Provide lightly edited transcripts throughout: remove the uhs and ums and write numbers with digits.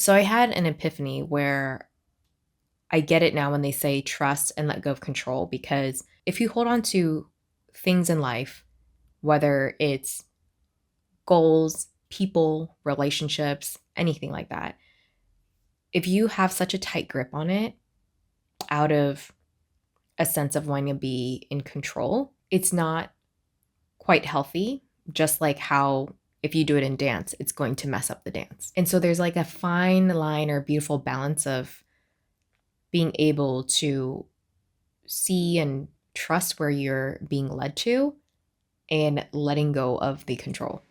So I had an epiphany where I get it now when they say trust and let go of control, because if you hold on to things in life, whether it's goals, people, relationships, anything like that, if you have such a tight grip on it out of a sense of wanting to be in control, it's not quite healthy, just like how if you do it in dance, it's going to mess up the dance. And so there's like a fine line or beautiful balance of being able to see and trust where you're being led to and letting go of the control.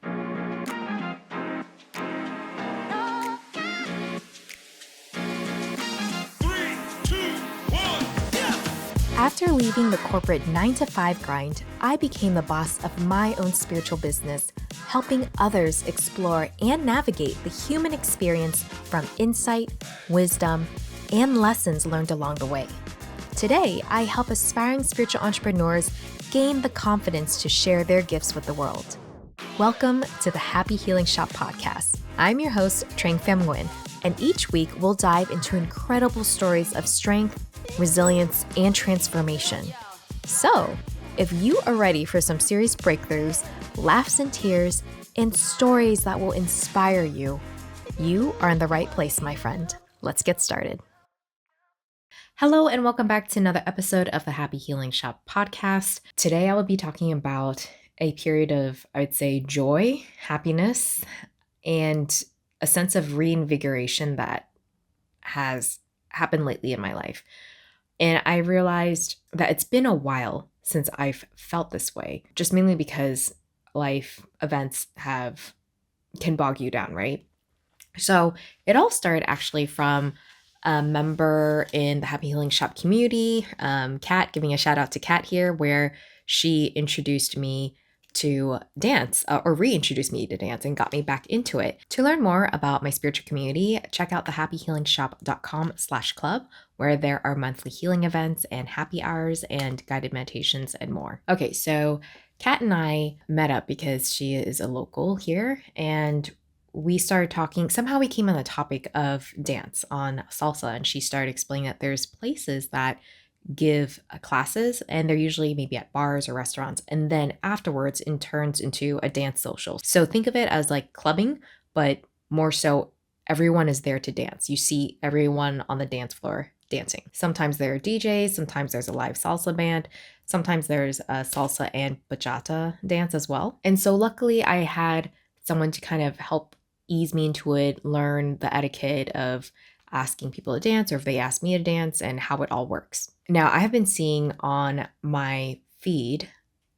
After leaving the corporate 9-to-5 grind, I became the boss of my own spiritual business, helping others explore and navigate the human experience from insight, wisdom, and lessons learned along the way. Today, I help aspiring spiritual entrepreneurs gain the confidence to share their gifts with the world. Welcome to the Happy Healing Shop podcast. I'm your host, Trang Pham Nguyen, and each week we'll dive into incredible stories of strength, resilience, and transformation. So, if you are ready for some serious breakthroughs, laughs and tears, and stories that will inspire you, you are in the right place, my friend. Let's get started. Hello, and welcome back to another episode of the Happy Healing Shop podcast. Today, I will be talking about a period of, I would say, joy, happiness, and a sense of reinvigoration that has happened lately in my life. And I realized that it's been a while since I've felt this way, just mainly because life events can bog you down, right? So it all started actually from a member in the Happy Healing Shop community, Kat, giving a shout out to Kat here, where she introduced me to dance or reintroduced me to dance and got me back into it. To learn more about my spiritual community, check out the happyhealingshop.com/club, where there are monthly healing events and happy hours and guided meditations and more. Okay, so Kat and I met up because she is a local here, and we started talking. Somehow we came on the topic of dance on salsa, and she started explaining that there's places that give classes, and they're usually maybe at bars or restaurants, and then afterwards it turns into a dance social. So think of it as like clubbing, but more so everyone is there to dance. You see everyone on the dance floor dancing. Sometimes there are DJs, sometimes there's a live salsa band, sometimes there's a salsa and bachata dance as well. And so luckily I had someone to kind of help ease me into it, learn the etiquette of asking people to dance, or if they ask me to dance, and how it all works. Now, I have been seeing on my feed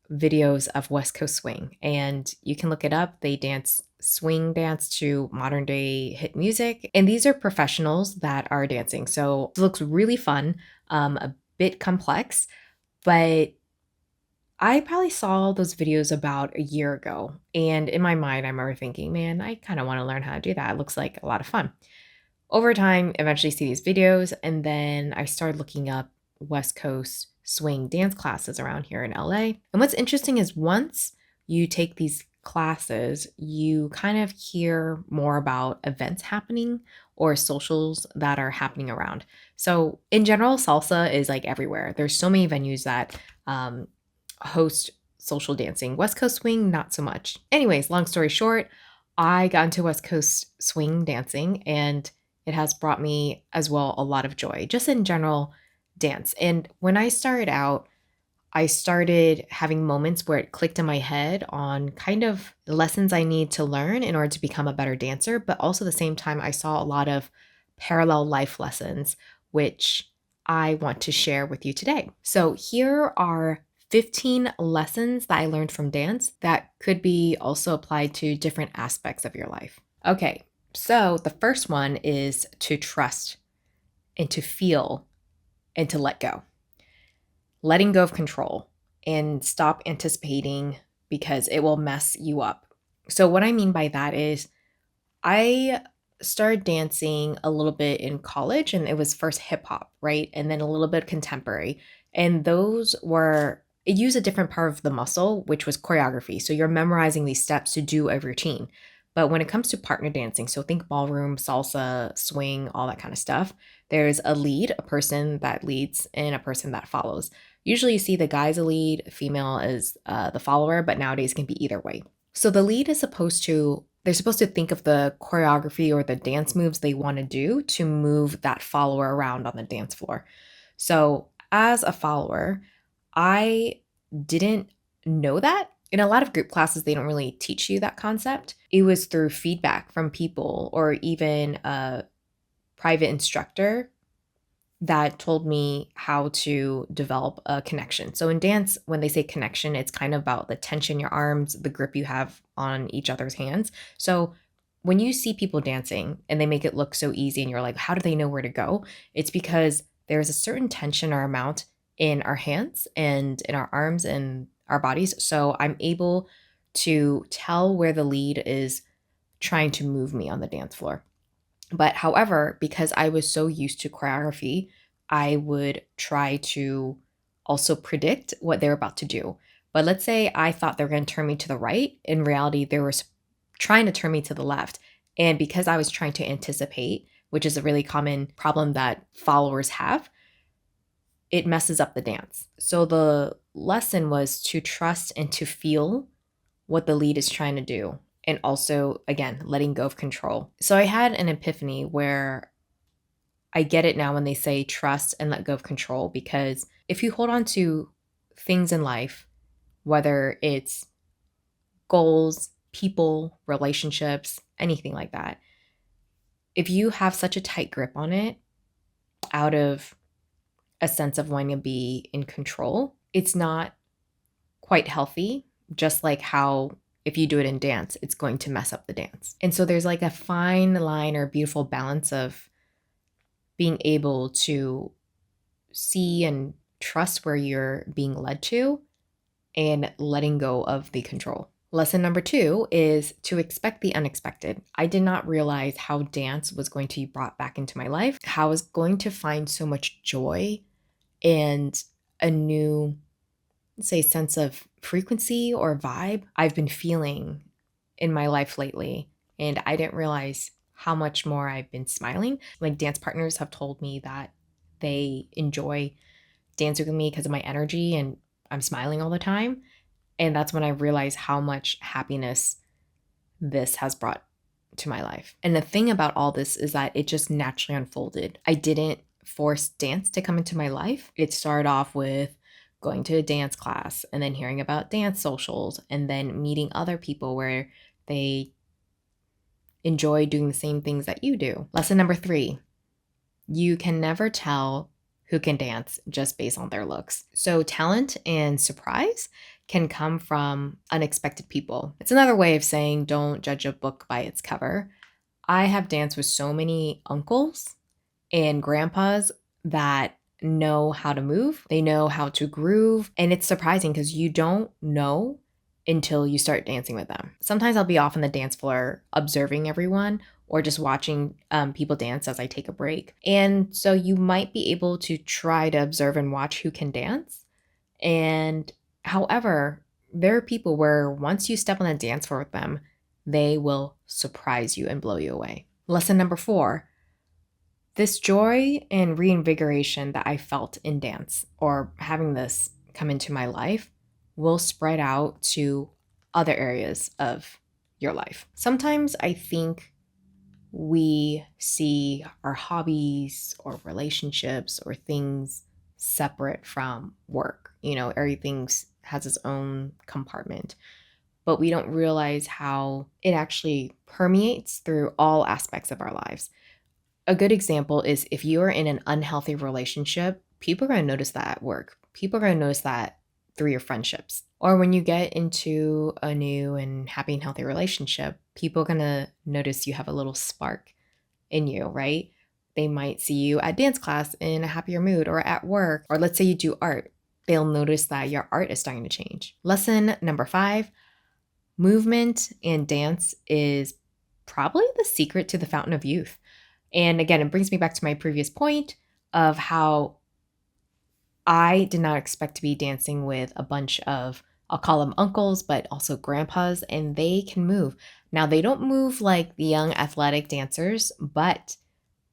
videos of West Coast swing, and you can look it up. They swing dance to modern day hit music, and these are professionals that are dancing. So it looks really fun, a bit complex, but I probably saw those videos about a year ago, and in my mind, I remember thinking, man, I kind of want to learn how to do that. It looks like a lot of fun. Over time, eventually see these videos, and then I started looking up West Coast swing dance classes around here in LA. And what's interesting is once you take these classes, you kind of hear more about events happening or socials that are happening around. So in general, salsa is like everywhere. There's so many venues that host social dancing. West Coast swing, not so much. Anyways, long story short, I got into West Coast swing dancing, and it has brought me as well a lot of joy, just in general dance. And when I started out, I started having moments where it clicked in my head on kind of the lessons I need to learn in order to become a better dancer. But also at the same time, I saw a lot of parallel life lessons, which I want to share with you today. So here are 15 lessons that I learned from dance that could be also applied to different aspects of your life. Okay. So the first one is to trust and to feel and to let go. Letting go of control and stop anticipating, because it will mess you up. So what I mean by that is I started dancing a little bit in college, and it was first hip hop, right? And then a little bit contemporary. And it used a different part of the muscle, which was choreography. So you're memorizing these steps to do a routine. But when it comes to partner dancing, so think ballroom, salsa, swing, all that kind of stuff, there's a lead, a person that leads, and a person that follows. Usually you see the guy's a lead, female is the follower, but nowadays it can be either way. So the lead is they're supposed to think of the choreography or the dance moves they want to do to move that follower around on the dance floor. So as a follower, I didn't know that. In a lot of group classes, they don't really teach you that concept. It was through feedback from people or even a private instructor that told me how to develop a connection. So in dance, when they say connection, it's kind of about the tension in your arms, the grip you have on each other's hands. So when you see people dancing and they make it look so easy and you're like, how do they know where to go? It's because there's a certain tension or amount in our hands and in our arms and our bodies. So I'm able to tell where the lead is trying to move me on the dance floor. But however, because I was so used to choreography, I would try to also predict what they're about to do. But let's say I thought they were going to turn me to the right. In reality, they were trying to turn me to the left. And because I was trying to anticipate, which is a really common problem that followers have, it messes up the dance. So the lesson was to trust and to feel what the lead is trying to do. And also, again, letting go of control. So I had an epiphany where I get it now when they say trust and let go of control, because if you hold on to things in life, whether it's goals, people, relationships, anything like that, if you have such a tight grip on it out of a sense of wanting to be in control, it's not quite healthy, just like how if you do it in dance, it's going to mess up the dance. And so there's like a fine line or beautiful balance of being able to see and trust where you're being led to and letting go of the control. Lesson number 2 is to expect the unexpected. I did not realize how dance was going to be brought back into my life, how I was going to find so much joy and a new, say, sense of frequency or vibe I've been feeling in my life lately. And I didn't realize how much more I've been smiling. Like dance partners have told me that they enjoy dancing with me because of my energy and I'm smiling all the time. And that's when I realized how much happiness this has brought to my life. And the thing about all this is that it just naturally unfolded. I didn't force dance to come into my life. It started off with going to a dance class and then hearing about dance socials and then meeting other people where they enjoy doing the same things that you do. Lesson number 3, you can never tell who can dance just based on their looks. So talent and surprise can come from unexpected people. It's another way of saying don't judge a book by its cover. I have danced with so many uncles and grandpas that know how to move. They know how to groove. And it's surprising because you don't know until you start dancing with them. Sometimes I'll be off on the dance floor observing everyone or just watching people dance as I take a break. And so you might be able to try to observe and watch who can dance. And however, there are people where once you step on the dance floor with them, they will surprise you and blow you away. Lesson number 4, this joy and reinvigoration that I felt in dance or having this come into my life will spread out to other areas of your life. Sometimes I think we see our hobbies or relationships or things separate from work. You know, everything has its own compartment, but we don't realize how it actually permeates through all aspects of our lives. A good example is if you are in an unhealthy relationship, people are going to notice that at work. People are going to notice that through your friendships. Or when you get into a new and happy and healthy relationship, people are going to notice you have a little spark in you, right? They might see you at dance class in a happier mood or at work, or let's say you do art. They'll notice that your art is starting to change. Lesson number 5, movement and dance is probably the secret to the fountain of youth. And again, it brings me back to my previous point of how I did not expect to be dancing with a bunch of I'll call them uncles, but also grandpas, and they can move. Now, they don't move like the young athletic dancers, but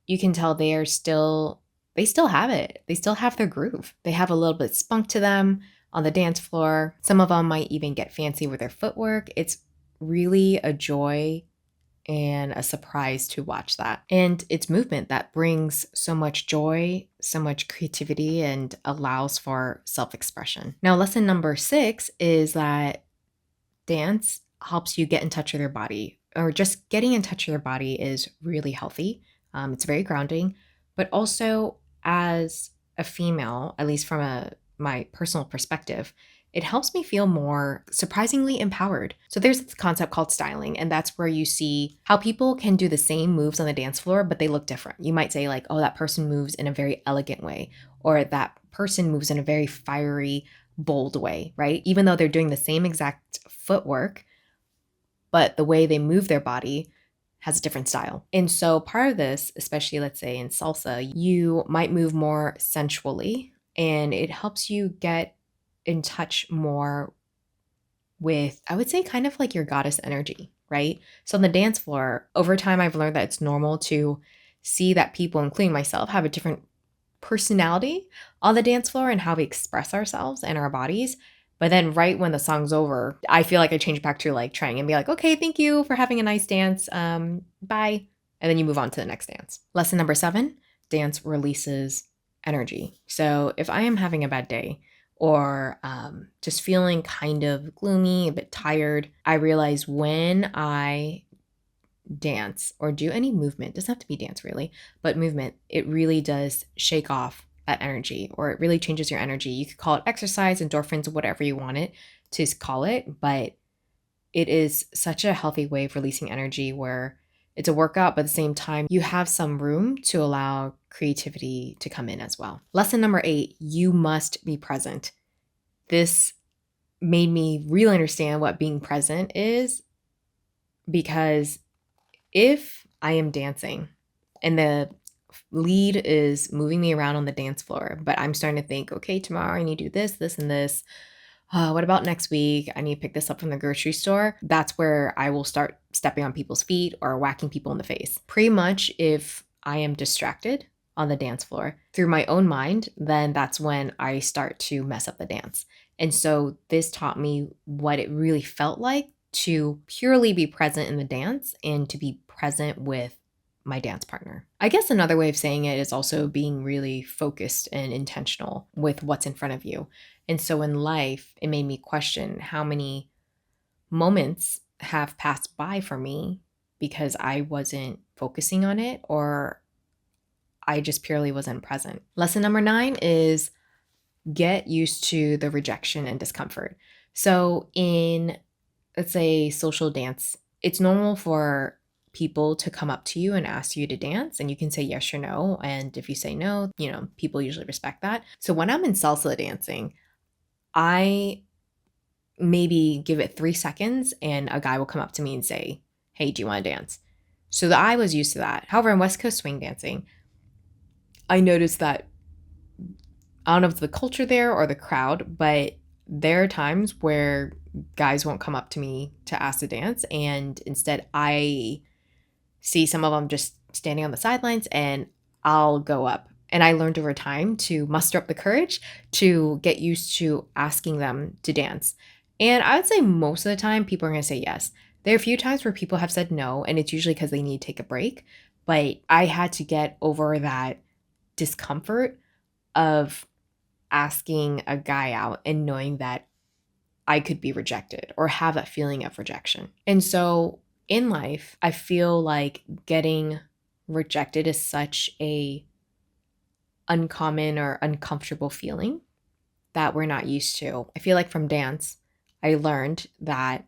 you can tell they still have it. They still have their groove. They have a little bit of spunk to them on the dance floor. Some of them might even get fancy with their footwork. It's really a joy and a surprise to watch that. And it's movement that brings so much joy, so much creativity, and allows for self expression. Now, lesson number 6 is that dance helps you get in touch with your body, or just getting in touch with your body is really healthy. It's very grounding, but also as a female, at least from my personal perspective, it helps me feel more surprisingly empowered. So there's this concept called styling, and that's where you see how people can do the same moves on the dance floor, but they look different. You might say like, oh, that person moves in a very elegant way, or that person moves in a very fiery, bold way, right? Even though they're doing the same exact footwork, but the way they move their body has a different style. And so part of this, especially let's say in salsa, you might move more sensually, and it helps you get in touch more with, I would say, kind of like your goddess energy, right? So on the dance floor, over time, I've learned that it's normal to see that people, including myself, have a different personality on the dance floor and how we express ourselves and our bodies. But then right when the song's over, I feel like I change back to like trying and be like, okay, thank you for having a nice dance. Bye. And then you move on to the next dance. Lesson number 7, dance releases energy. So if I am having a bad day or just feeling kind of gloomy, a bit tired, I realize when I dance or do any movement, doesn't have to be dance really, but movement, it really does shake off that energy, or it really changes your energy. You could call it exercise, endorphins, whatever you want it to call it, but it is such a healthy way of releasing energy where it's a workout, but at the same time, you have some room to allow creativity to come in as well. Lesson number 8, you must be present. This made me really understand what being present is, because if I am dancing and the lead is moving me around on the dance floor, but I'm starting to think, okay, tomorrow I need to do this, this, and this. What about next week? I need to pick this up from the grocery store. That's where I will start stepping on people's feet or whacking people in the face. Pretty much if I am distracted on the dance floor through my own mind, then that's when I start to mess up the dance. And so this taught me what it really felt like to purely be present in the dance and to be present with my dance partner. I guess another way of saying it is also being really focused and intentional with what's in front of you. And so in life, it made me question how many moments have passed by for me because I wasn't focusing on it, or I just purely wasn't present. Lesson number 9 is get used to the rejection and discomfort. So in, let's say, social dance, it's normal for people to come up to you and ask you to dance, and you can say yes or no. And if you say no, people usually respect that. So when I'm in salsa dancing, I maybe give it 3 seconds and a guy will come up to me and say, hey, do you want to dance? So I was used to that. However, in West Coast swing dancing, I noticed that, I don't know if it's the culture there or the crowd, but there are times where guys won't come up to me to ask to dance, and instead I see some of them just standing on the sidelines and I'll go up. And I learned over time to muster up the courage to get used to asking them to dance. And I would say most of the time people are going to say yes. There are a few times where people have said no, and it's usually because they need to take a break. But I had to get over that discomfort of asking a guy out and knowing that I could be rejected or have that feeling of rejection. And so in life, I feel like getting rejected is such a uncommon or uncomfortable feeling that we're not used to. I feel like from dance, I learned that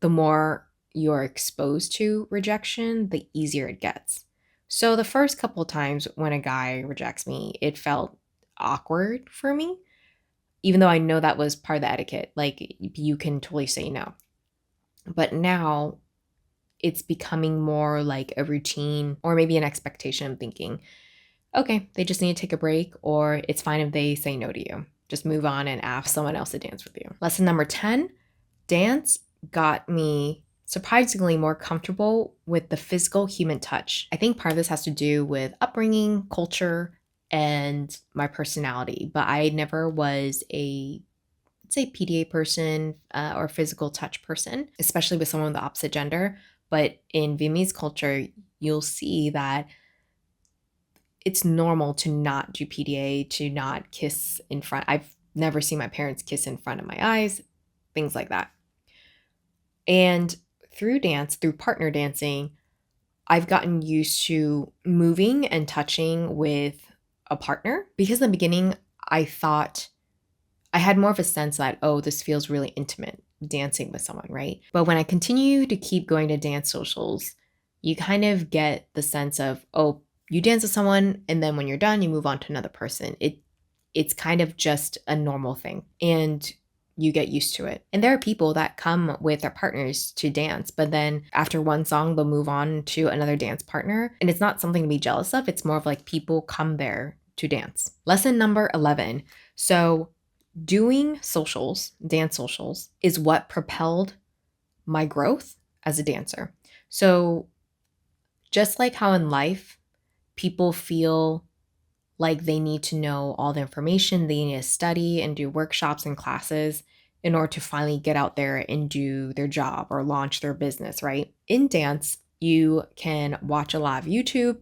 the more you're exposed to rejection, the easier it gets. So the first couple of times when a guy rejects me, it felt awkward for me, even though I know that was part of the etiquette. Like, you can totally say no. But now it's becoming more like a routine or maybe an expectation of thinking, okay, they just need to take a break, or it's fine if they say no to you. just move on and ask someone else to dance with you. Lesson number 10, dance got me surprisingly more comfortable with the physical human touch. I think part of this has to do with upbringing, culture, and my personality, but I never was a, let's say, PDA person or physical touch person, especially with someone of the opposite gender. But in Vietnamese culture, you'll see that it's normal to not do PDA, to not kiss in front. I've never seen my parents kiss in front of my eyes, things like that. And through dance, through partner dancing, I've gotten used to moving and touching with a partner, because in the beginning, I thought I had more of a sense that, oh, this feels really intimate dancing with someone, right? But when I continue to keep going to dance socials, you kind of get the sense of, oh, you dance with someone and then when you're done, you move on to another person. It's kind of just a normal thing and you get used to it. And there are people that come with their partners to dance, but then after one song, they'll move on to another dance partner. And it's not something to be jealous of. It's more of like people come there to dance. Lesson number 11. So doing socials, dance socials, is what propelled my growth as a dancer. So just like how in life, people feel like they need to know all the information, they need to study and do workshops and classes in order to finally get out there and do their job or launch their business, right? In dance, you can watch a lot of YouTube,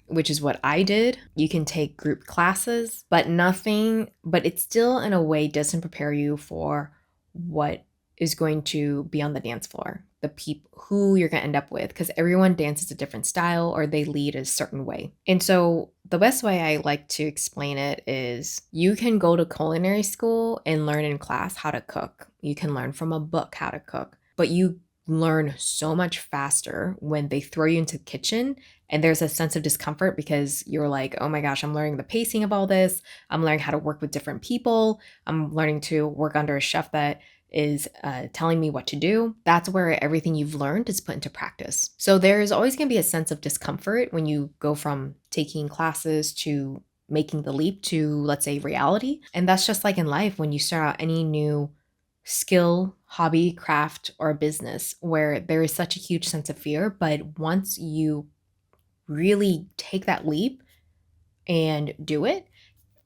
which is what I did. You can take group classes, but it still in a way doesn't prepare you for what is going to be on the dance floor, the people who you're going to end up with, because everyone dances a different style or they lead a certain way. And so the best way I like to explain it is you can go to culinary school and learn in class how to cook. You can learn from a book how to cook, but you learn so much faster when they throw you into the kitchen and there's a sense of discomfort because you're like, oh my gosh, I'm learning the pacing of all this. I'm learning how to work with different people. I'm learning to work under a chef that is telling me what to do. That's where everything you've learned is put into practice. So there's always going to be a sense of discomfort when you go from taking classes to making the leap to, let's say, reality. And that's just like in life when you start out any new skill, hobby, craft, or business where there is such a huge sense of fear. But once you really take that leap and do it,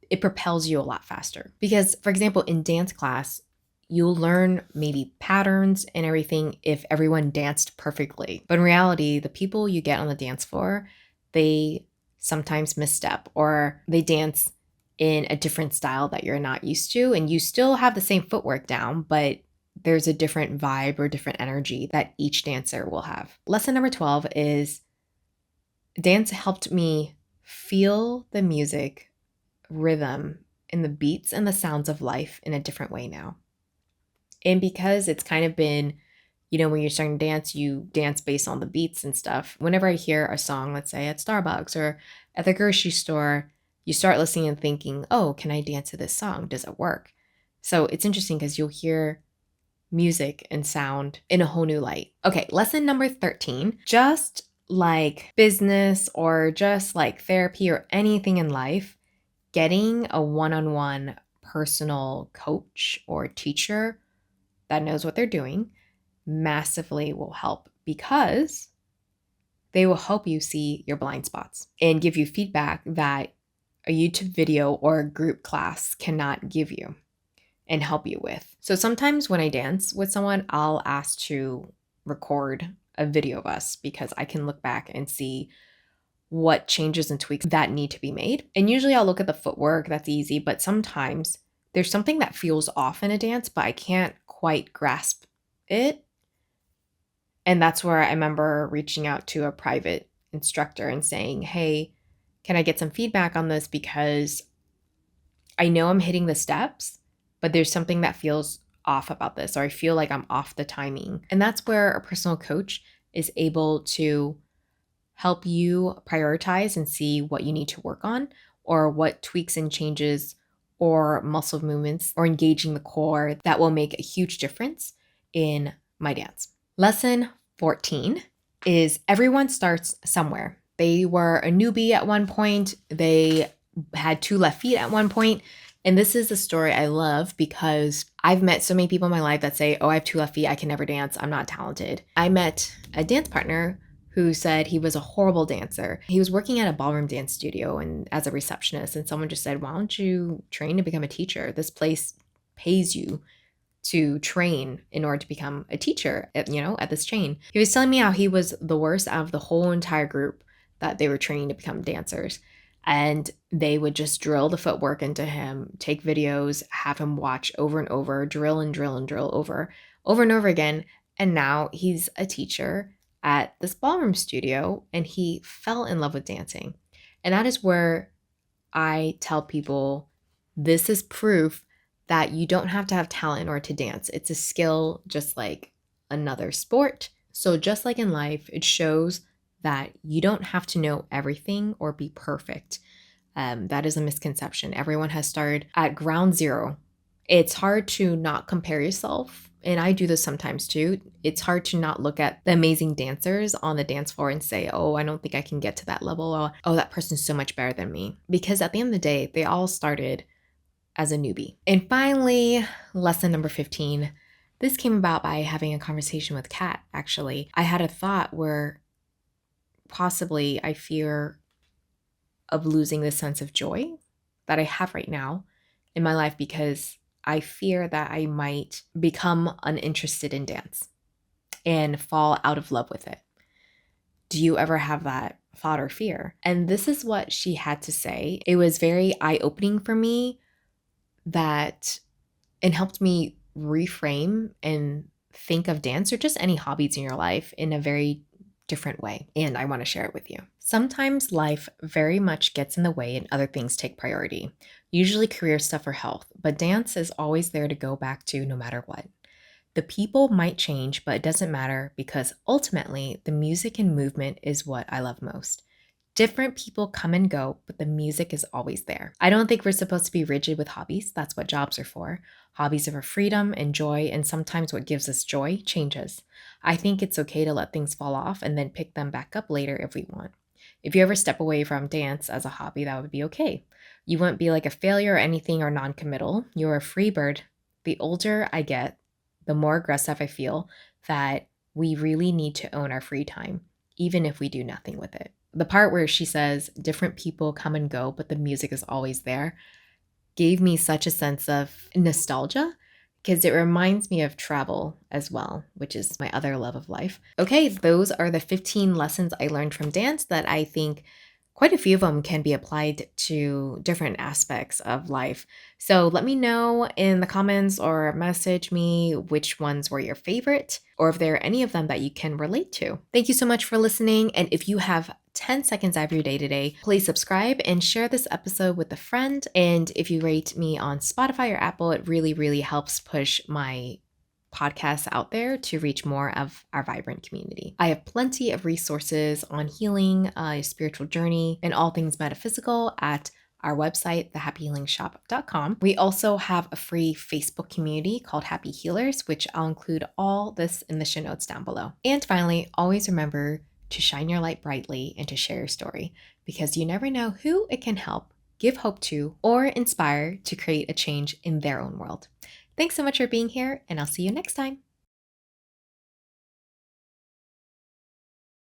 it propels you a lot faster. Because, for example, in dance class, you'll learn maybe patterns and everything if everyone danced perfectly. But in reality, the people you get on the dance floor, they sometimes misstep or they dance in a different style that you're not used to. And you still have the same footwork down, but there's a different vibe or different energy that each dancer will have. Lesson number 12 is dance helped me feel the music, rhythm, and the beats and the sounds of life in a different way now. And because it's kind of been, when you're starting to dance, you dance based on the beats and stuff. Whenever I hear a song, let's say at Starbucks or at the grocery store, you start listening and thinking, oh, can I dance to this song? Does it work? So it's interesting because you'll hear music and sound in a whole new light. Okay, lesson number 13, just like business or just like therapy or anything in life, getting a one-on-one personal coach or teacher that knows what they're doing massively will help because they will help you see your blind spots and give you feedback that a YouTube video or a group class cannot give you and help you with. So sometimes when I dance with someone, I'll ask to record a video of us because I can look back and see what changes and tweaks that need to be made. And usually I'll look at the footwork, that's easy, but sometimes there's something that feels off in a dance, but I can't quite grasp it. And that's where I remember reaching out to a private instructor and saying, hey, can I get some feedback on this? Because I know I'm hitting the steps, but there's something that feels off about this, or I feel like I'm off the timing. And that's where a personal coach is able to help you prioritize and see what you need to work on or what tweaks and changes or muscle movements or engaging the core that will make a huge difference in my dance. Lesson 14 is everyone starts somewhere. They were a newbie at one point. They had 2 left feet at one point, And this is a story I love because I've met so many people in my life that say, oh, I have 2 left feet. I can never dance. I'm not talented. I met a dance partner who said he was a horrible dancer. He was working at a ballroom dance studio and as a receptionist, and someone just said, why don't you train to become a teacher? This place pays you to train in order to become a teacher at this chain. He was telling me how he was the worst out of the whole entire group that they were training to become dancers. And they would just drill the footwork into him, take videos, have him watch over and over, drill and drill and drill over and over again. And now he's a teacher at this ballroom studio and he fell in love with dancing. And that is where I tell people this is proof that you don't have to have talent in order to dance. It's a skill just like another sport. So just like in life, it shows that you don't have to know everything or be perfect. That is a misconception. Everyone has started at ground zero. It's hard to not compare yourself. And I do this sometimes too. It's hard to not look at the amazing dancers on the dance floor and say, oh, I don't think I can get to that level. Or, oh, that person's so much better than me. Because at the end of the day, they all started as a newbie. And finally, lesson number 15. This came about by having a conversation with Kat, actually. I had a thought where possibly I fear of losing the sense of joy that I have right now in my life because I fear that I might become uninterested in dance and fall out of love with it. Do you ever have that thought or fear? And this is what she had to say. It was very eye-opening for me that it helped me reframe and think of dance or just any hobbies in your life in a very different way. And I want to share it with you. Sometimes life very much gets in the way and other things take priority, usually career stuff or health, but dance is always there to go back to no matter what. The people might change, but it doesn't matter because ultimately the music and movement is what I love most. Different people come and go, but the music is always there. I don't think we're supposed to be rigid with hobbies. That's what jobs are for. Hobbies are for freedom and joy, and sometimes what gives us joy changes. I think it's okay to let things fall off and then pick them back up later if we want. If you ever step away from dance as a hobby, that would be okay. You wouldn't be like a failure or anything or non-committal. You're a free bird. The older I get, the more aggressive I feel that we really need to own our free time, even if we do nothing with it. The part where she says different people come and go, but the music is always there, gave me such a sense of nostalgia because it reminds me of travel as well, which is my other love of life. Okay, those are the 15 lessons I learned from dance that I think quite a few of them can be applied to different aspects of life. So let me know in the comments or message me which ones were your favorite or if there are any of them that you can relate to. Thank you so much for listening. And if you have 10 seconds out of your day today, please subscribe and share this episode with a friend. And if you rate me on Spotify or Apple, it really, really helps push my podcasts out there to reach more of our vibrant community. I have plenty of resources on healing, a spiritual journey, and all things metaphysical at our website, thehappyhealingshop.com. We also have a free Facebook community called Happy Healers, which I'll include all this in the show notes down below. And finally, always remember to shine your light brightly and to share your story because you never know who it can help, give hope to, or inspire to create a change in their own world. Thanks so much for being here, and I'll see you next time.